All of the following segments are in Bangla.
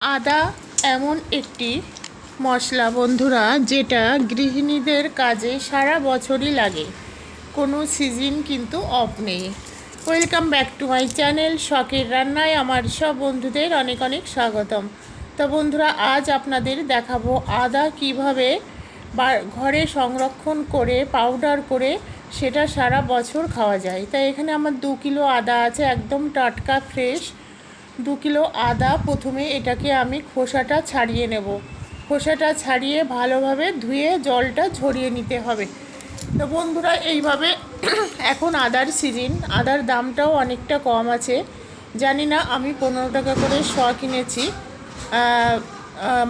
আদা এমন একটি মশলা বন্ধুরা, যেটা গৃহিণীদের কাজে সারা বছরই লাগে, কোনো সিজন কিন্তু অফ নেই। Welcome back to my channel শখের রান্নায় আমার সব বন্ধুদের অনেক অনেক স্বাগতম। তো বন্ধুরা, আজ আপনাদের দেখাবো আদা কিভাবে ঘরে সংরক্ষণ করে পাউডার করে সেটা সারা বছর খাওয়া যায়। তাই এখানে আমার 2 কিলো আদা আছে, একদম টাটকা ফ্রেশ 2 কিলো আদা। প্রথমে এটাকে আমি খোসাটা ছাড়িয়ে নেব। খোসাটা ছাড়িয়ে ভালোভাবে ধুয়ে জলটা ঝরিয়ে নিতে হবে। তো বন্ধুরা, এইভাবে এখন আদার সিজন, আদার দামটাও অনেকটা কম আছে। জানি না, আমি 15 টাকা করে শ কিনেছি।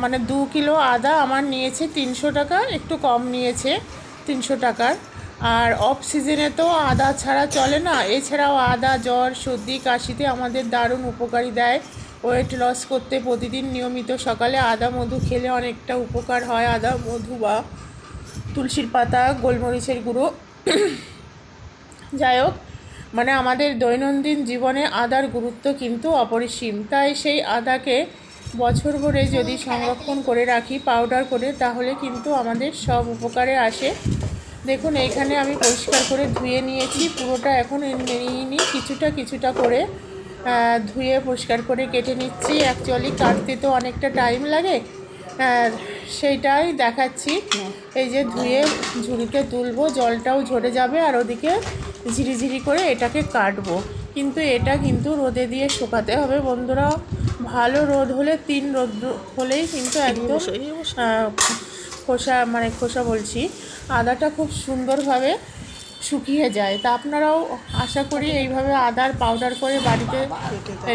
মানে 2 কিলো আদা আমার নিয়েছে 300 টাকা, একটু কম নিয়েছে 300 টাকার। আর অফ সিজনে তো আদা ছাড়া চলে না। এছাড়াও আদা জ্বর সর্দি কাশিতে আমাদের দারুণ উপকারী দেয়। ওয়েট লস করতে প্রতিদিন নিয়মিত সকালে আদা মধু খেলে অনেকটা উপকার হয়। আদা মধু বা তুলসীর পাতা, গোলমরিচের গুঁড়ো, যাই হোক, মানে আমাদের দৈনন্দিন জীবনে আদার গুরুত্ব কিন্তু অপরিসীম। তাই সেই আদাকে বছর ভরে যদি সংরক্ষণ করে রাখি পাউডার করে, তাহলে কিন্তু আমাদের সব উপকারে আসে। দেখুন, এইখানে আমি পরিষ্কার করে ধুয়ে নিয়েছি। পুরোটা এখন নিয়ে কিছুটা কিছুটা করে ধুয়ে পরিষ্কার করে কেটে নিচ্ছি। অ্যাকচুয়ালি কাটতে তো অনেকটা টাইম লাগে, সেইটাই দেখাচ্ছি। এই যে ধুয়ে ঝুড়িতে তুলবো, জলটাও ঝরে যাবে, আর ওদিকে ঝিরিঝিরি করে এটাকে কাটবো। কিন্তু এটা কিন্তু রোদে দিয়ে শুকাতে হবে বন্ধুরা। ভালো রোদ হলে 3 রোদ হলেই কিন্তু একদম খোসা বলছি, আদাটা খুব সুন্দরভাবে শুকিয়ে যায়। তা আপনারাও আশা করি এইভাবে আদার পাউডার করে বাড়িতে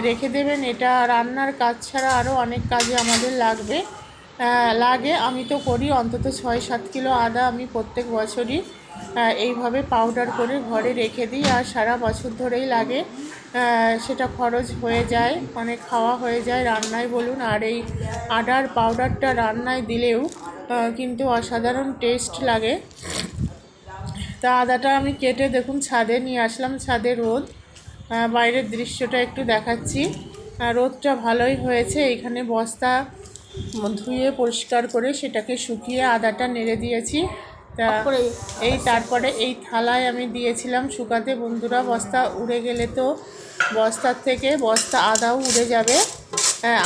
রেখে দেবেন। এটা রান্নার কাজ ছাড়া আরও অনেক কাজে আমাদের লাগে। আমি তো করি, অন্তত 6-7 কিলো আদা আমি প্রত্যেক বছরই এইভাবে পাউডার করে ঘরে রেখে দিই, আর সারা বছর ধরেই লাগে। সেটা খরচ হয়ে যায়, অনেক খাওয়া হয়ে যায় রান্নায় বলুন। আর এই আদার পাউডারটা রান্নায় দিলেও কিন্তু অসাধারণ টেস্ট লাগে। তা আদাটা আমি কেটে দেখুন ছাদে নিয়ে আসলাম। ছাদে রোদ, বাইরের দৃশ্যটা একটু দেখাচ্ছি। রোদটা ভালোই হয়েছে। এখানে বস্তা ধুয়ে পরিষ্কার করে সেটাকে শুকিয়ে আদাটা নেড়ে দিয়েছি। তা তারপরে এই থালায় আমি দিয়েছিলাম শুকাতে বন্ধুরা। বস্তা উড়ে গেলে তো বস্তার থেকে আদাও উড়ে যাবে।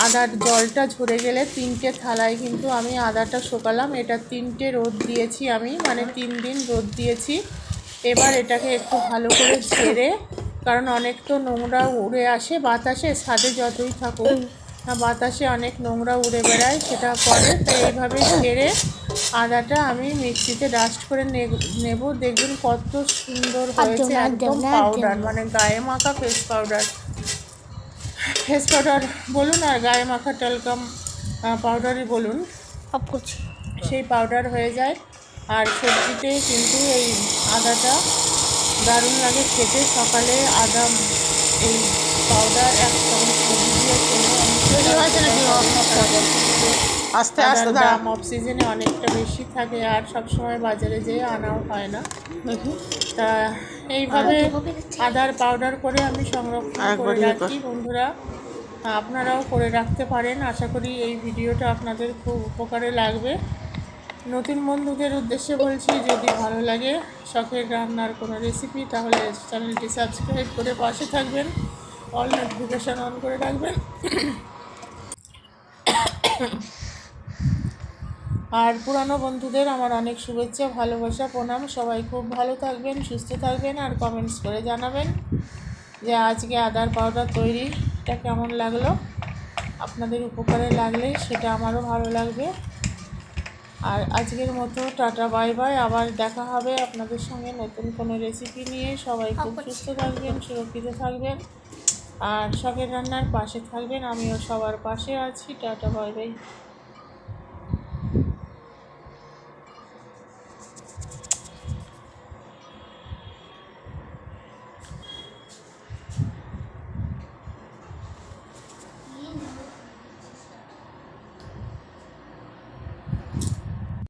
আদার জলটা ঝরে গেলে 3টে থালায় কিন্তু আমি আদাটা শুকালাম। এটা 3টে রোদ দিয়েছি আমি, মানে 3 দিন রোদ দিয়েছি। এবার এটাকে একটু ভালো করে ঝেড়ে, কারণ অনেক তো নোংরা উড়ে আসে বাতাসে, ছাদে যতই থাকুক বাতাসে অনেক নোংরা উড়ে বেড়ায়, সেটা পরে। তো এইভাবে ঝেড়ে আদাটা আমি মিক্সিতে ডাস্ট করে নেব। দেখবেন কত সুন্দর হয়েছে, একদম পাউডার, মানে গায়ে মাখা ফেস পাউডার বলুন আর গায়ে মাখা টালকাম পাউডারই বলুন, সেই পাউডার হয়ে যায়। আর সবজিতে কিন্তু এই আদাটা দারুণ লাগে খেতে। সকালে আদা এই পাউডার 1 চামচ দিয়ে আস্তে আস্তে দাম অফ সিজনে অনেকটা বেশি থাকে, আর সবসময় বাজারে যেয়ে আনাও হয় না। তা এইভাবে আদার পাউডার করে আমি সংরক্ষণ করে রাখি বন্ধুরা। আপনারাও করে রাখতে পারেন। আশা করি এই ভিডিওটা আপনাদের খুব উপকারে লাগবে। নতুন বন্ধুদের উদ্দেশ্যে বলছি, যদি ভালো লাগে শখের রান্নার কোনো রেসিপি, তাহলে চ্যানেলটি সাবস্ক্রাইব করে পাশে থাকবেন, অল নোটিফিকেশান অন করে রাখবেন। আর পুরানো বন্ধুদের আমার অনেক শুভেচ্ছা, ভালোবাসা, প্রণাম। সবাই খুব ভালো থাকবেন, সুস্থ থাকবেন, আর কমেন্টস করে জানাবেন যে আজকে আদার পাউডার তৈরিটা কেমন লাগলো। আপনাদের উপকারে লাগলে সেটা আমারও ভালো লাগবে। আর আজকের মতো টাটা, বাই বাই। আবার দেখা হবে আপনাদের সঙ্গে নতুন কোনো রেসিপি নিয়ে। সবাই খুব সুস্থ থাকবেন, সুরক্ষিত থাকবেন, আর শখের রান্নার পাশে থাকবেন। আমিও সবার পাশে আছি। Tata, bye bye.